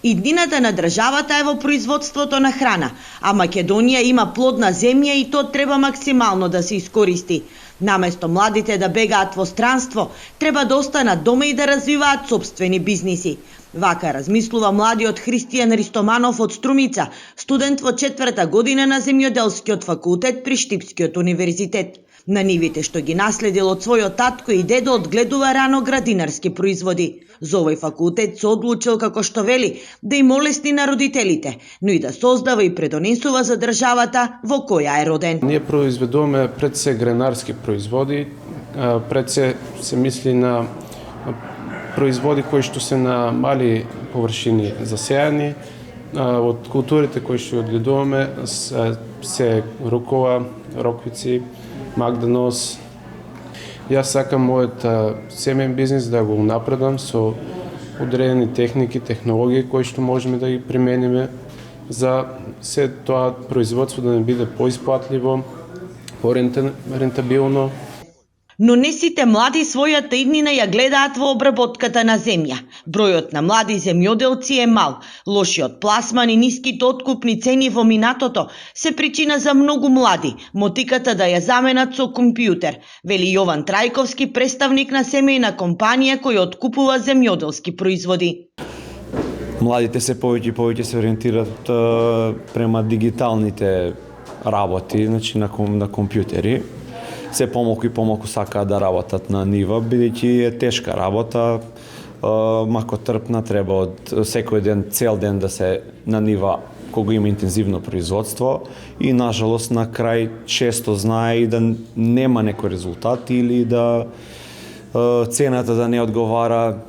Иднината на државата е во производството на храна, а Македонија има плодна земја и то треба максимално да се искористи. Наместо младите да бегаат во странство, треба да останат дома и да развиваат сопствени бизниси. Вака размислува младиот Христијан Ристоманов од Струмица, студент во 4-та година на земјоделскиот факултет при Штипскиот универзитет. На нивите што ги наследил од својот татко и дедо одгледува рано градинарски производи. За овој факултет се одлучил, како што вели, да им олесни на родителите, но и да создава и предонесува за државата во која е роден. Ние произведуваме пред се гренарски производи, пред се мисли на производи кои што се на мали површини засејани. Од културите кои што одгледуваме се рукова, роквици, магданос. Јас сакам мојот семеен бизнис да го унапредам со одредени техники, технологии кои што можеме да ги примениме за се тоа производство да не биде поисплатливо, порентабилно. Но не сите млади својата иднина ја гледаат во обработката на земја. Бројот на млади земјоделци е мал. Лошиот пласман и ниските откупни цени во минатото се причина за многу млади мотиката да ја заменат со компјутер, вели Јован Трајковски, представник на семејна компанија која откупува земјоделски производи. Младите се повеќе и повеќе се ориентираат према дигиталните работи, значи на компјутери. Се помалку и помалку сакаат да работат на нива, бидејќи е тешка работа, макотрпна, треба од секој ден, цел ден да се на нива кога има интензивно производство и нажалост на крај често знае и да нема некој резултат или да цената да не одговара.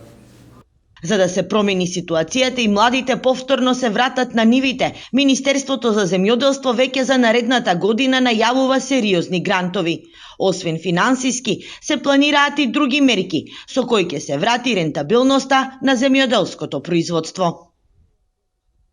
За да се промени ситуацијата и младите повторно се вратат на нивите, Министерството за земјоделство веќе за наредната година најавува сериозни грантови. Освен финансиски, се планираат и други мерки со кои ќе се врати рентабилноста на земјоделското производство.